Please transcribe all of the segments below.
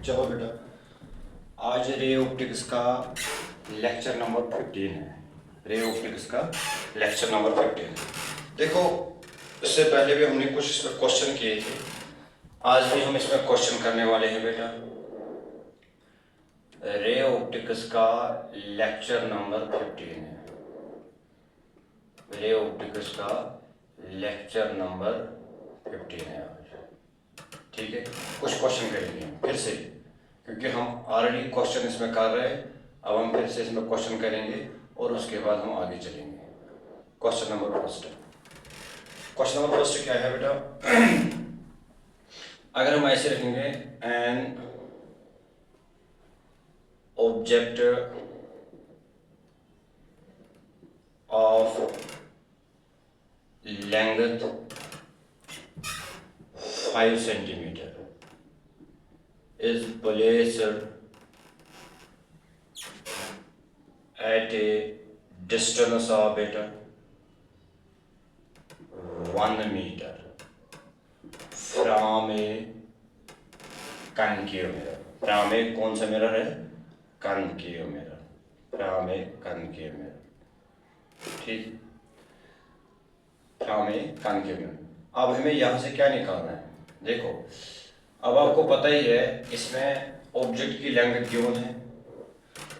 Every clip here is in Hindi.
चलो बेटा, आज रे ऑप्टिक्स का लेक्चर नंबर 15 है। रे ऑप्टिक्स का लेक्चर नंबर 15। देखो, इससे पहले भी हमने कुछ इसमें क्वेश्चन किए थे, आज भी हम इसमें क्वेश्चन करने वाले हैं बेटा। रे ऑप्टिक्स का लेक्चर नंबर 15 है। रे ऑप्टिक्स का लेक्चर नंबर 15 है आज। ठीक है, कुछ क्वेश्चन करेंगे हम फिर से, क्योंकि हम ऑलरेडी क्वेश्चन इसमें कर रहे हैं। अब हम फिर से इसमें क्वेश्चन करेंगे और उसके बाद हम आगे चलेंगे। Question number first, question number first क्या है बेटा? अगर हम ऐसे रखेंगे, an object of length 5 centimetre is placed at a distance of beta 1 meter from a concave mirror. From a कौन सा मिरर है? concave mirror. From a concave mirror. ठीक, from a concave mirror. अब हमें यहाँ से क्या निकालना है? देखो, अब आपको पता ही है, इसमें ऑब्जेक्ट की लेंथ गिवन है।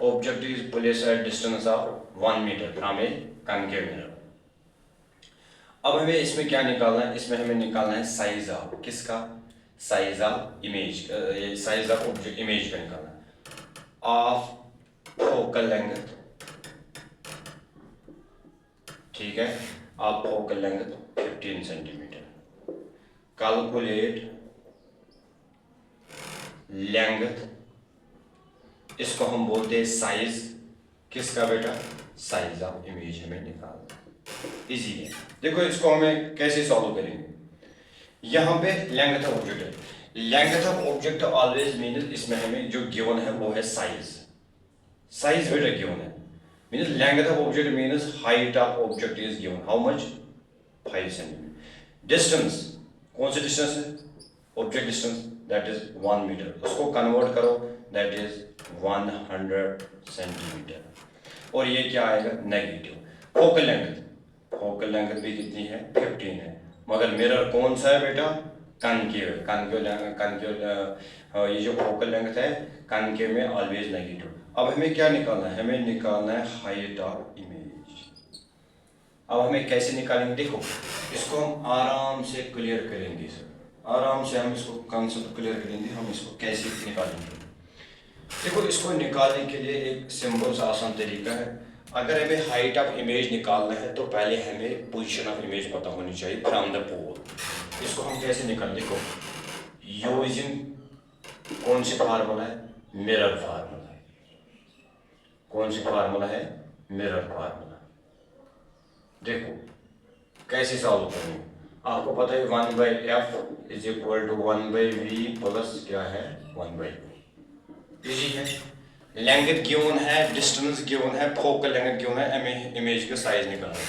Object is placed at distance of 1 metre from a concave mirror. अब हमें इसमें क्या निकालना है? इसमें हमें निकालना है साइज ऑफ किसका? Size of image, size of object image का निकालना है। ऑफ फोकल लेंथ, ठीक है, of focal length 15 centimetre. Calculate length, इसको हम बोलते हैं साइज किसका बेटा? साइज ऑफ इमेज हमें निकालना। इजी है। देखो, इसको हमें कैसे सॉल्व करेंगे? यहाँ पे लेंथ ऑफ ऑब्जेक्ट है। Length of object always means, इसमें हमें जो गिवन है वो है साइज। साइज बेटा गिवन है, means length of object means height of object is given. How much? 5 centimetre. Distance, कौन सी डिस्टेंस है? Object distance, that is 1 metre. उसको कन्वर्ट करो, दैट इज 100 सेंटीमीटर। और ये क्या आएगा? Negative. Focal length, focal length भी कितनी है? 15 है। मगर मिरर कौन सा है बेटा? कॉन्केव है। कॉन्केव ये जो फोकल लेंथ है कॉन्केव में ऑलवेज नेगेटिव। अब हमें क्या निकालना है? हमें निकालना है हाइट ऑफ इमेज। अब हमें कैसे निकालेंगे? देखो, इसको हम आराम से क्लियर करेंगे सर, आराम से हम इसको कॉन्सेप्ट क्लियर करेंगे। हम इसको कैसे निकालेंगे? देखो, इसको निकालने के लिए एक सिंपल सा आसान तरीका है। अगर हमें हाइट ऑफ इमेज निकालना है तो पहले हमें पोजीशन ऑफ इमेज पता होनी चाहिए फ्रॉम द पोल। इसको हम कैसे निकाल? देखो, यूजिंग कौन सी फार्मूला है? मिरर फार्मूला है। कौन सी फार्मूला है? Mirror formula. देखो कैसे सॉल्व करेंगे, आपको पता है 1/f is equal to 1/v plus क्या है? 1/v। इजी है। लेंथ गिवन है, डिस्टेंस गिवन है, फोकल लेंथ गिवन है, हमें इमेज का साइज निकालना है।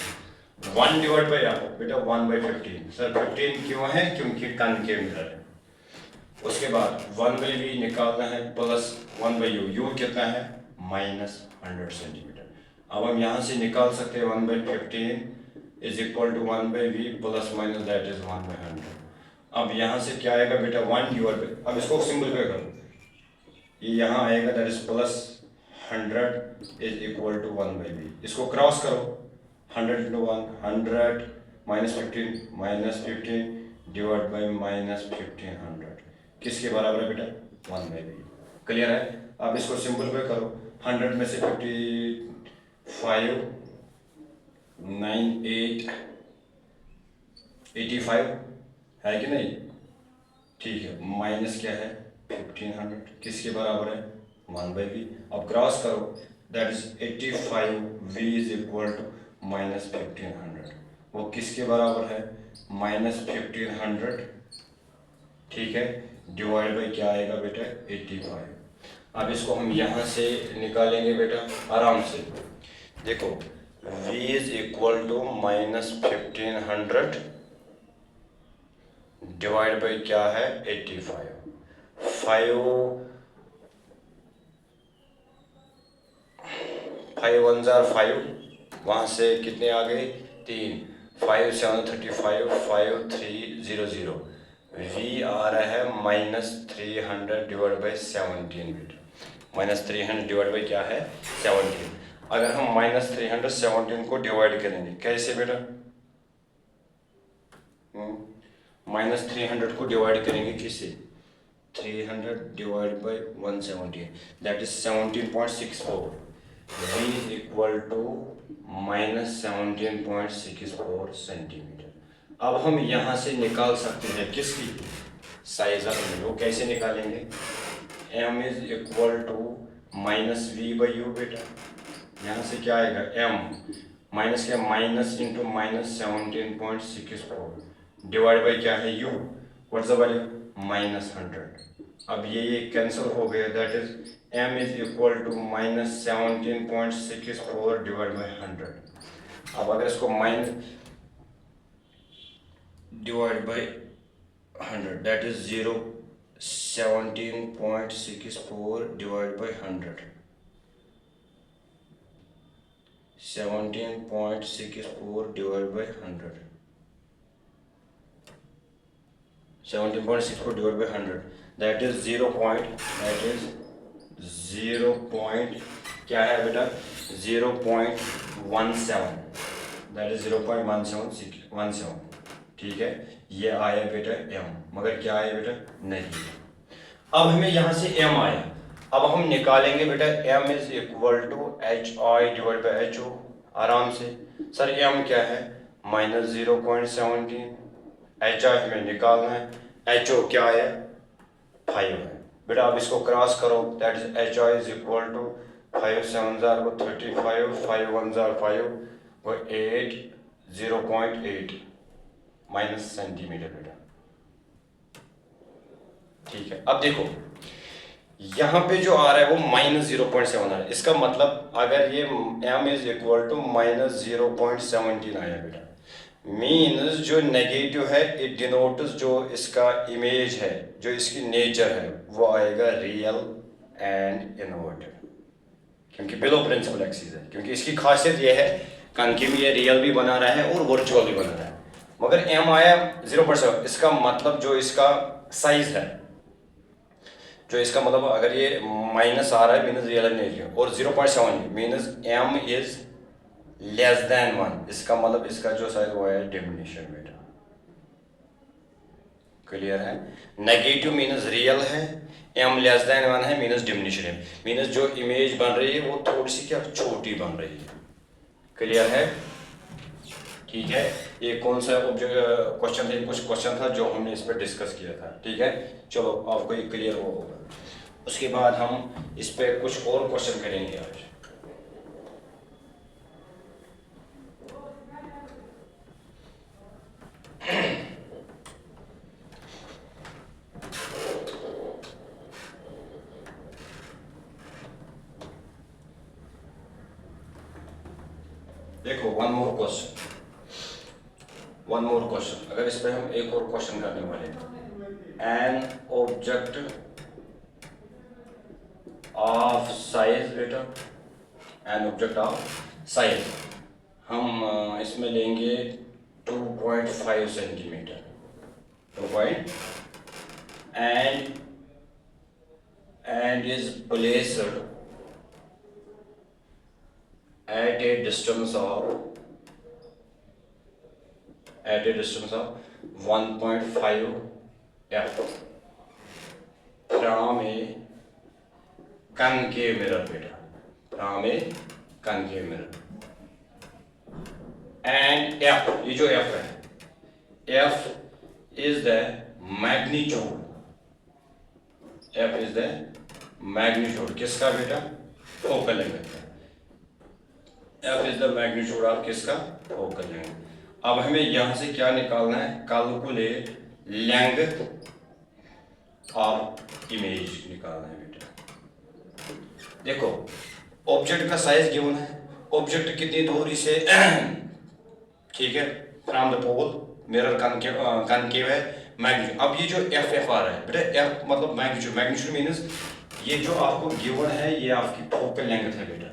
1 डिवाइड बाई f बेटा 1/15। सर 15 क्यों है? क्योंकि कॉन्केव मिरर है। उसके बाद 1/v निकालना है प्लस 1/u। u कितना है? -100 सेंटीमीटर। अब हम यहाँ से निकाल सकते हैं 1/15 is equal to 1/v plus minus that is 1/100। अब यहाँ से क्या आएगा बेटा? 1 डिवाइड बाई, अब इसको सिंपलीफाई करो, ये यहाँ आएगा that is plus 100 is equal to 1/v। इसको क्रॉस करो, 100 × 100 -15 डिवाइड बाई -1500 किसके बराबर है बेटा? 1/v। क्लियर है? अब इसको सिंपलीफाई करो, 100 में से 55 9 8 85 है कि नहीं? ठीक है, माइनस क्या है? 1500 किसके बराबर है? 1/v। अब क्रॉस करो, that is 85v is equal to -1500। वो किसके बराबर है? -1500, ठीक है, डिवाइड बाई क्या आएगा बेटा? 85। अब इसको हम यहाँ से निकालेंगे बेटा आराम से। देखो, v is equal to -1500 divide by क्या है? 85। 5 5 1 जार 5, वहाँ से कितने आ गए 3, 5 7 35, 5 3 0 0, v आ रहा है -300 डिवाइड बाई 17 बेटा, -300 डिवाइड बाई क्या है 17। अगर हम -317 को डिवाइड करेंगे कैसे बेटा, -300 को डिवाइड करेंगे किससे, 300 divide by 117, that is 17.64, v is equal to -17.64 centimetre. अब हम यहाँ से निकाल सकते हैं किसकी साइज ऑफ इमेज, वो कैसे निकालेंगे, m is equal to -v/u बेटा, यहाँ से क्या आएगा m माइनस क्या, माइनस इंटू -17.64 डिवाइड बाई क्या है u, व्हाट्स द वैल्यू -100। अब ये कैंसिल हो गया, that is m is equal to -17.64 divide by 100। अब अगर इसको minus divide by 100, that is 17.64 divide by 100, 17.64 divide by 100, 17.64 divide by 100, that is 0 क्या है बेटा 0.17, दैट इज 0.17, ठीक है। ये आया बेटा m, मगर क्या आया बेटा नहीं। अब हमें यहाँ से m आया, अब हम निकालेंगे बेटा m is equal to hi divide by ho, आराम से। सर m क्या है -0.17, hi हमें निकालना है, ho क्या है 5 है बेटा। अब इसको क्रॉस करो, that is hi is equal to 5 7 जार 35, 5 1 जार 5 वो 8, 0.8 माइनस सेंटीमीटर बेटा, ठीक है। अब देखो यहाँ पे जो आ रहा है वो -0.7 आ रहा है, इसका मतलब अगर ये m इज इक्वल टू -0.17 आया बेटा, मीन्स जो नेगेटिव है इट डिनोट्स जो इसका इमेज है, जो इसकी नेचर है वो आएगा रियल एंड इनवर्टेड, क्योंकि बिलो प्रिंसिपल एक्सिस है, क्योंकि इसकी खासियत ये है कॉन्केव ये रियल भी बना रहा है और वर्चुअल भी बना रहा है। मगर m आया 0.7, इसका मतलब जो इसका साइज है, जो इसका मतलब अगर ये माइनस आ रहा है मीनस रियल नहीं, और 0.7 मीनस m इज लेस देन 1, इसका मतलब इसका जो साइज वो है डिमिनिशन बेटा, क्लियर है। नेगेटिव मीनस रियल है, m लेस देन 1 है मीनस डिमिनिशन है, मीनस जो इमेज बन रही है वो थोड़ी सी क्या छोटी बन रही है, क्लियर है, ठीक है। ये कौन सा क्वेश्चन था, कुछ क्वेश्चन था जो हमने इस पर डिस्कस किया था, ठीक है। चलो आपको ये क्लियर होगा, उसके बाद हम इस पर कुछ और क्वेश्चन करेंगे आज। देखो वन मोर क्वेश्चन, अगर इस पे हम एक और क्वेश्चन करने वाले हैं, एन ऑब्जेक्ट ऑफ साइज बेटा, एन ऑब्जेक्ट ऑफ साइज हम इसमें लेंगे 2.5 centimetre, 2 and is placed at a distance of 1.5 f from a concave mirror बेटा, from a concave mirror, and f, ये जो f है, f is the magnitude, f is the magnitude किसका बेटा, focal length, f is the magnitude of किसका, फोकल लेंथ। अब हमें यहां से क्या निकालना है, कैलकुलेट लेंथ ऑफ इमेज निकालना है बेटा। देखो ऑब्जेक्ट का साइज गिवन है, ऑब्जेक्ट कितनी दूरी से ठीक है from the pole, mirror concave है, मैग्नीट्यूड। अब ये जो एफ आ रहा है बेटा, एफ मतलब मैग्नीट्यूड मीन्स ये जो आपको गिवन है ये आपकी फोकल लेंथ है बेटा,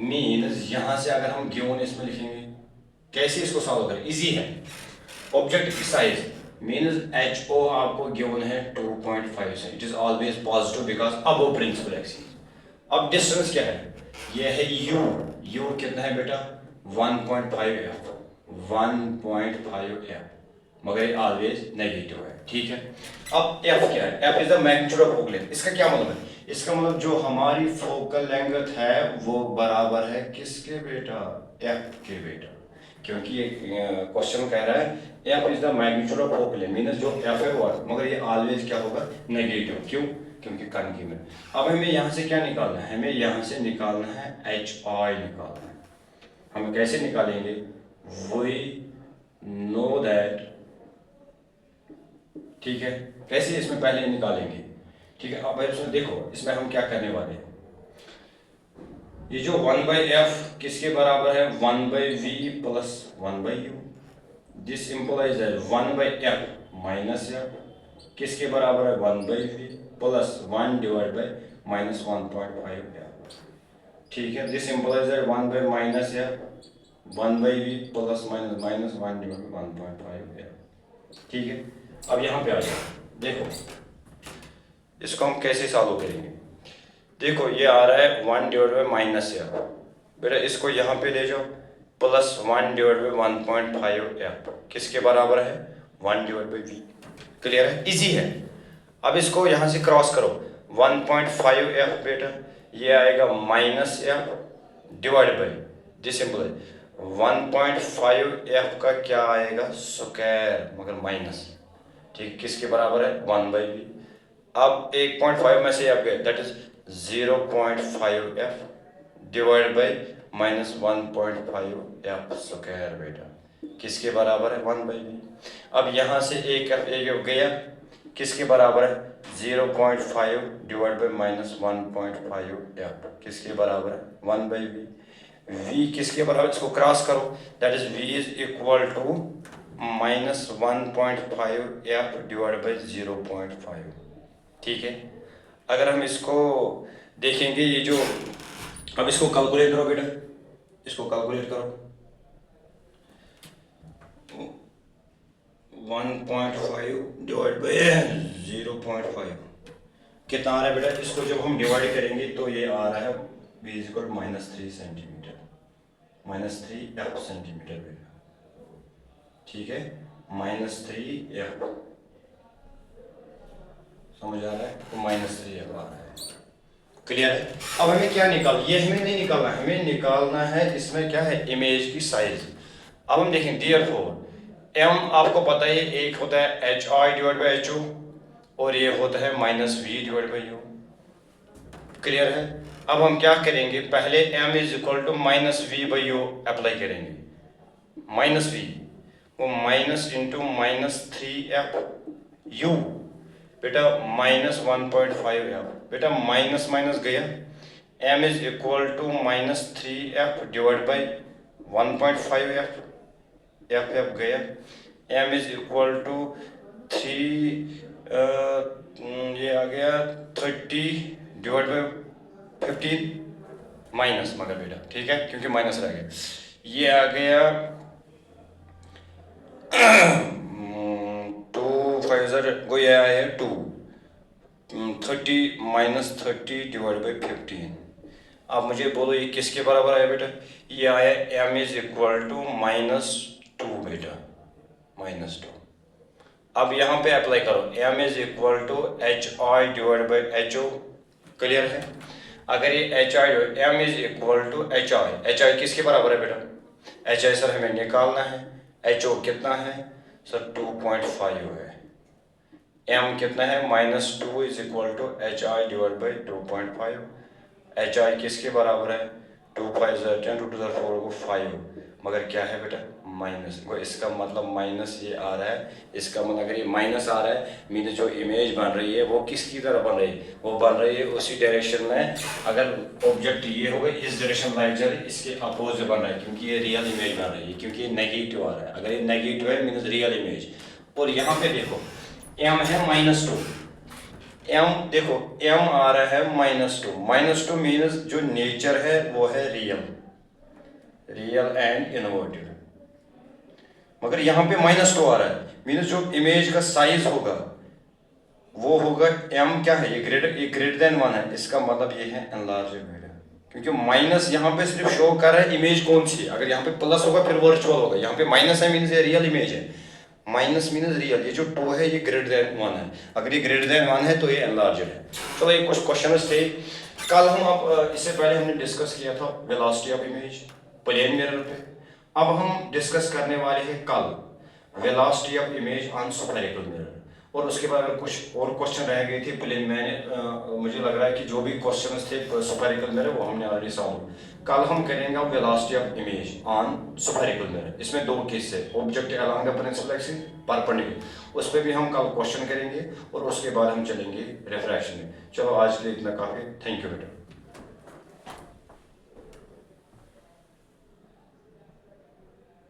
मीन्स यहाँ से अगर हम गिवन इसमें लिखेंगे, कैसे इसको सॉल्व करें, इजी है। ऑब्जेक्ट की साइज मीन्स HO आपको गिवन है 2.5 से, it is always positive because above principal axis. अब डिस्टेंस क्या है, ये है U कितना है बेटा 1.5F, 1.5F, मगर ये ऑलवेज नेगेटिव है, ठीक है। अब F क्या है, F is the magnitude of focal length. इसका क्या मतलब है, इसका मतलब जो हमारी फोकल लेंथ है वो बराबर है किसके बेटा, F के बेटा, क्योंकि ये क्वेश्चन कह रहा है F is the magnitude of focal length, means जो F है वो, मगर ये ऑलवेज क्या होगा नेगेटिव, क्यों, क्योंकि कॉन्केव में। अब हमें यहाँ से क्या निकालना है, हमें यहाँ से निकालना है HI निकालना है। हम कैसे निकालेंगे, वी नो दैट, ठीक है, कैसे इसमें पहले निकालेंगे, ठीक है। अब इसमें देखो, इसमें हम क्या करने वाले हैं, ये जो 1/f किसके बराबर है, 1/v plus 1/u, this implies that 1/f minus f किसके बराबर है, 1/v plus 1 divide by minus 1.5f, ठीक है। This implies that 1/-f 1/v plus minus 1 divide by 1.5f, ठीक है। अब यहाँ पे आ जाओ, देखो इसको हम कैसे सॉल्व करेंगे। देखो ये आ रहा है 1 डिवाइड बाय माइनस f, बेटा इसको यहाँ पे ले जाओ, प्लस 1 डिवाइड बाय 1.5f किसके बराबर है, 1 डिवाइड बाय v, क्लियर है, इजी है। अब इसको यहाँ से क्रॉस करो, 1.5f बेटा ये आएगा minus f divide by, this simple 1.5f का क्या आएगा स्क्वायर, मगर माइनस, ठीक, किसके बराबर है 1/v। अब 1.5 में से आप गए, that is 0.5f divide by minus 1.5f square बेटा किसके बराबर है 1/v। अब यहाँ से एक f गया, किसके बराबर है 0.5 डिवाइड बाय माइनस 1.5f किसके बराबर है 1/v। v किसके बराबर, इसको क्रॉस करो, that is v is equal to minus 1.5f divide by 0.5, ठीक है। अगर हम इसको देखेंगे, ये जो, अब इसको कैलकुलेट करो बेटा, इसको कैलकुलेट करो, 1.5 डिवाइड बाय 0.5 कितना आ रहा है बेटा, इसको जब हम डिवाइड करेंगे तो ये आ रहा है v equal -3 centimetre, -3f centimetre बेटा, ठीक है, -3f, समझ आ रहा है, तो -3f आ रहा है, क्लियर है। अब हमें क्या निकाल, ये हमें नहीं निकालना, हमें निकालना है इसमें क्या है, इमेज की साइज। अब हम देखें, देयरफॉर m आपको पता है एक होता है HI डिवाइड बाई HO और ये होता है -v divide by u, clear है। अब हम क्या करेंगे, पहले m is equal to -v/u apply करेंगे, -v वो माइनस इंटू -3f u बेटा -1.5f, बेटा माइनस माइनस गया, m is equal to -3f divide by 1.5f, f गया, m इज इक्वल टू 3 ये आ गया 30 डिवाइड बाई 15 माइनस, मगर बेटा ठीक है क्योंकि माइनस रह गया, ये आ गया 2 5 को ये आया 2 30 -30 डिवाइड बाई 15। अब मुझे बोलो ये किसके बराबर आया बेटा, ये आया m इज इक्वल टू -2 बेटा, -2। अब यहाँ पे अप्लाई करो, m is equal to HI divide by HO, clear है। अगर ये HI m is equal to HI किसके बराबर है बेटा, HI सर हमें निकालना है, HO कितना है सर 2.5 है, m कितना है -2 is equal to HI divide by 2.5, HI किसके बराबर है 2 5 10 2 4 को 5, मगर क्या है बेटा माइनस, इसका मतलब माइनस ये आ रहा है, इसका मतलब अगर ये माइनस आ रहा है मीन जो इमेज बन रही है वो किसकी तरह बन रही है, वो बन रही है उसी डायरेक्शन में। अगर ऑब्जेक्ट ये होगा इस डायरेक्शन लाइट जा रही है, इसके अपोजिट बन रहा है क्योंकि ये रियल इमेज बन रही है, क्योंकि ये नेगेटिव आ रहा है, अगर ये नेगेटिव है मीन रियल इमेज। और यहाँ पे देखो m है -2, एम देखो एम आ रहा है -2 मीन्स जो नेचर है वो है रियल एंड इन्वर्टेड, मगर यहाँ पे -2 आ रहा है मीन्स जो इमेज का साइज होगा वो होगा m क्या है, ये ग्रेटर देन 1 है, इसका मतलब ये है एनलार्ज्ड वीडियो, क्योंकि माइनस यहाँ पे सिर्फ शो कर रहा है इमेज कौन सी है। अगर यहाँ पे प्लस होगा फिर वर्चुअल होगा, यहाँ पे माइनस है मीन्स ये रियल इमेज है, माइनस मीन्स रियल। ये जो 2 है ये ग्रेटर देन 1 है, अगर ये ग्रेटर देन 1 है तो ये एनलार्ज्ड है। चलो ये कुछ क्वेश्चन थे कल हम, अब इससे पहले हमने डिस्कस किया था velocity of image plane mirror पे, अब हम डिस्कस करने वाले हैं कल velocity of image on spherical mirror, और उसके बाद अगर कुछ और क्वेश्चन रह गए थे प्लेन, मैंने मुझे लग रहा है कि जो भी क्वेश्चन थे स्फेरिकल मिरर वो हमने ऑलरेडी सॉल्व। कल हम करेंगे velocity of image on spherical mirror, इसमें 2 केस है, object along the principal axis perpendicular, उस पर भी हम कल क्वेश्चन करेंगे और उसके बाद हम चलेंगे रिफ्रैक्शन में। चलो आज के लिए इतना काफी, थैंक यू बेटा।